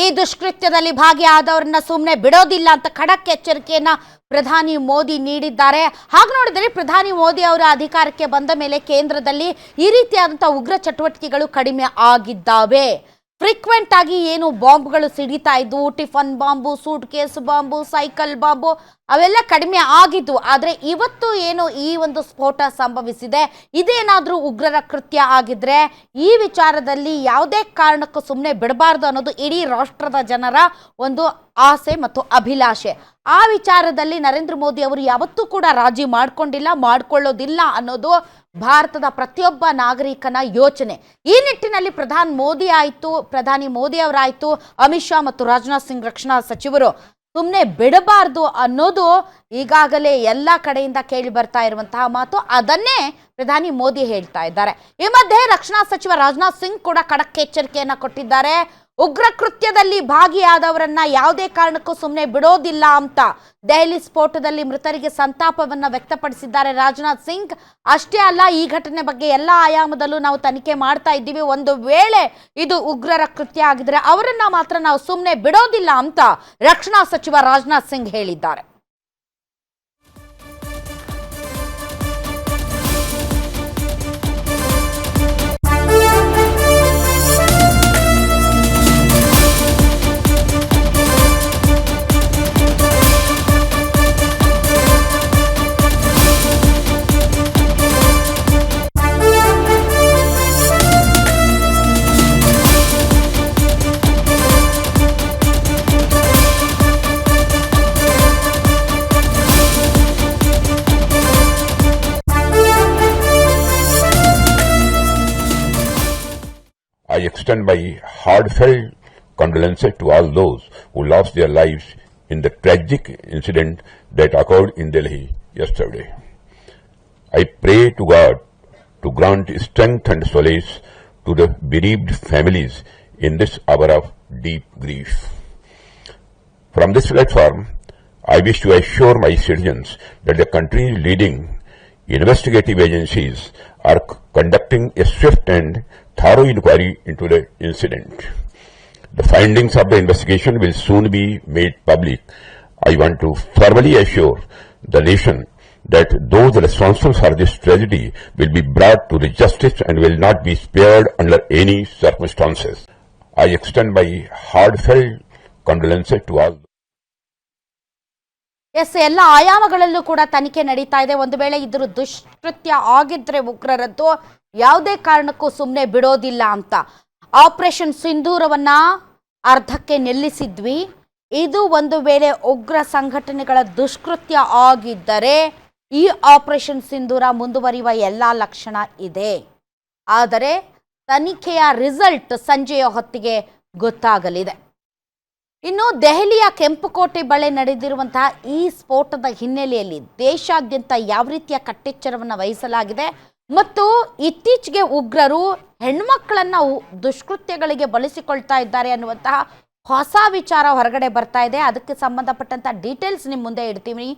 ಈ ದುಷ್ಕೃತ್ಯದಲ್ಲಿ ಭಾಗಿಯಾದವರನ್ನ ಸುಮ್ಮನೆ ಬಿಡೋದಿಲ್ಲ ಅಂತ ಖಡಕ್ ಎಚ್ಚರಿಕೆಯನ್ನ ಪ್ರಧಾನಿ ಮೋದಿ ನೀಡಿದ್ದಾರೆ. ಹಾಗೆ ನೋಡಿದರೆ ಪ್ರಧಾನಿ ಮೋದಿ ಅವರ ಅಧಿಕಾರಕ್ಕೆ ಬಂದ ಮೇಲೆ ಕೇಂದ್ರದಲ್ಲಿ ಈ ರೀತಿಯಾದಂತಹ ಉಗ್ರ ಚಟುವಟಿಕೆಗಳು ಕಡಿಮೆ ಆಗಿದ್ದಾವೆ. ಫ್ರೀಕ್ವೆಂಟ್ ಆಗಿ ಏನು ಬಾಂಬ್ಗಳು ಸಿಡಿತಾ ಇದ್ವು, tiffin bomb, suitcase bomb, cycle bomb ಅವೆಲ್ಲ ಕಡಿಮೆ ಆಗಿದ್ವು. ಆದರೆ ಇವತ್ತು ಏನು ಈ ಒಂದು ಸ್ಫೋಟ ಸಂಭವಿಸಿದೆ, ಇದೇನಾದರೂ ಉಗ್ರರ ಕೃತ್ಯ ಆಗಿದ್ರೆ ಈ ವಿಚಾರದಲ್ಲಿ ಯಾವುದೇ ಕಾರಣಕ್ಕೂ ಸುಮ್ಮನೆ ಬಿಡಬಾರ್ದು ಅನ್ನೋದು ಇಡೀ ರಾಷ್ಟ್ರದ ಜನರ ಒಂದು ಆಸೆ ಮತ್ತು ಅಭಿಲಾಷೆ. ಆ ವಿಚಾರದಲ್ಲಿ ನರೇಂದ್ರ ಮೋದಿ ಅವರು ಯಾವತ್ತೂ ಕೂಡ ರಾಜಿ ಮಾಡ್ಕೊಳ್ಳೋದಿಲ್ಲ ಅನ್ನೋದು ಭಾರತದ ಪ್ರತಿಯೊಬ್ಬ ನಾಗರಿಕನ ಯೋಚನೆ. ಈ ನಿಟ್ಟಿನಲ್ಲಿ ಪ್ರಧಾನಿ ಮೋದಿ ಅವರಾಯಿತು, ಅಮಿತ್ ಶಾ ಮತ್ತು ರಾಜನಾಥ್ ಸಿಂಗ್ ರಕ್ಷಣಾ ಸಚಿವರು ಸುಮ್ಮನೆ ಬಿಡಬಾರ್ದು ಅನ್ನೋದು ಈಗಾಗಲೇ ಎಲ್ಲ ಕಡೆಯಿಂದ ಕೇಳಿ ಬರ್ತಾ ಇರುವಂತಹ ಮಾತು. ಅದನ್ನೇ ಪ್ರಧಾನಿ ಮೋದಿ ಹೇಳ್ತಾ ಇದ್ದಾರೆ. ಈ ಮಧ್ಯೆ ರಕ್ಷಣಾ ಸಚಿವ ರಾಜನಾಥ್ ಸಿಂಗ್ ಕೂಡ ಖಡಕ್ ಎಚ್ಚರಿಕೆಯನ್ನ ಕೊಟ್ಟಿದ್ದಾರೆ. ಉಗ್ರ ಕೃತ್ಯದಲ್ಲಿ ಭಾಗಿಯಾದವರನ್ನ ಯಾವುದೇ ಕಾರಣಕ್ಕೂ ಸುಮ್ಮನೆ ಬಿಡೋದಿಲ್ಲ ಅಂತ ದೆಹಲಿ ಸ್ಫೋಟದಲ್ಲಿ ಮೃತರಿಗೆ ಸಂತಾಪವನ್ನ ವ್ಯಕ್ತಪಡಿಸಿದ್ದಾರೆ ರಾಜನಾಥ್ ಸಿಂಗ್. ಅಷ್ಟೇ ಅಲ್ಲ, ಈ ಘಟನೆ ಬಗ್ಗೆ ಎಲ್ಲ ಆಯಾಮದಲ್ಲೂ ನಾವು ತನಿಖೆ ಮಾಡ್ತಾ ಇದ್ದೀವಿ. ಒಂದು ವೇಳೆ ಇದು ಉಗ್ರರ ಕೃತ್ಯ ಆಗಿದ್ರೆ ಅವರನ್ನ ಮಾತ್ರ ನಾವು ಸುಮ್ಮನೆ ಬಿಡೋದಿಲ್ಲ ಅಂತ ರಕ್ಷಣಾ ಸಚಿವ ರಾಜನಾಥ್ ಸಿಂಗ್ ಹೇಳಿದ್ದಾರೆ. I extend my heartfelt condolences to all those who lost their lives in the tragic incident that occurred in Delhi yesterday. I pray to God to grant strength and solace to the bereaved families in this hour of deep grief. From this platform, I wish to assure my citizens that the country's leading investigative agencies are conducting a swift and thorough inquiry into the incident. The findings of the investigation will soon be made public. I want to formally assure the nation that those responsible for this tragedy will be brought to the justice and will not be spared under any circumstances. I extend my heartfelt condolences to all. ಎಲ್ಲ ಆಯಾಮಗಳಲ್ಲೂ ಕೂಡ ತನಿಖೆ ನಡೀತಾ ಇದೆ. ಒಂದು ವೇಳೆ ಇದ್ರ ದುಷ್ಕೃತ್ಯ ಆಗಿದ್ರೆ ಉಗ್ರರದ್ದು ಯಾವುದೇ ಕಾರಣಕ್ಕೂ ಸುಮ್ಮನೆ ಬಿಡೋದಿಲ್ಲ ಅಂತ ಆಪರೇಷನ್ ಸಿಂಧೂರವನ್ನ ಅರ್ಧಕ್ಕೆ ನಿಲ್ಲಿಸಿದ್ವಿ. ಇದು ಒಂದು ವೇಳೆ ಉಗ್ರ ಸಂಘಟನೆಗಳ ದುಷ್ಕೃತ್ಯ ಆಗಿದ್ದರೆ ಈ ಆಪರೇಷನ್ ಸಿಂಧೂರ ಮುಂದುವರಿಯುವ ಎಲ್ಲ ಲಕ್ಷಣ ಇದೆ. ಆದರೆ ತನಿಖೆಯ ರಿಸಲ್ಟ್ ಸಂಜೆಯ ಹೊತ್ತಿಗೆ ಗೊತ್ತಾಗಲಿದೆ. ಇನ್ನು ದೆಹಲಿಯ ಕೆಂಪುಕೋಟೆ ಬಳಿ ನಡೆದಿರುವಂತಹ ಈ ಸ್ಫೋಟದ ಹಿನ್ನೆಲೆಯಲ್ಲಿ ದೇಶಾದ್ಯಂತ ಯಾವ ರೀತಿಯ ಕಟ್ಟೆಚ್ಚರವನ್ನು ವಹಿಸಲಾಗಿದೆ ಮತ್ತು ಇತ್ತೀಚೆಗೆ ಉಗ್ರರು ಹೆಣ್ಮಕ್ಕಳನ್ನ ದುಷ್ಕೃತ್ಯಗಳಿಗೆ ಬಳಸಿಕೊಳ್ತಾ ಇದ್ದಾರೆ ಅನ್ನುವಂತಹ ಹೊಸ ವಿಚಾರ ಹೊರಗಡೆ ಬರ್ತಾ ಇದೆ. ಅದಕ್ಕೆ ಸಂಬಂಧಪಟ್ಟಂತ ಡೀಟೇಲ್ಸ್ ನಿಮ್ಮ ಮುಂದೆ ಇಡ್ತೀವಿ.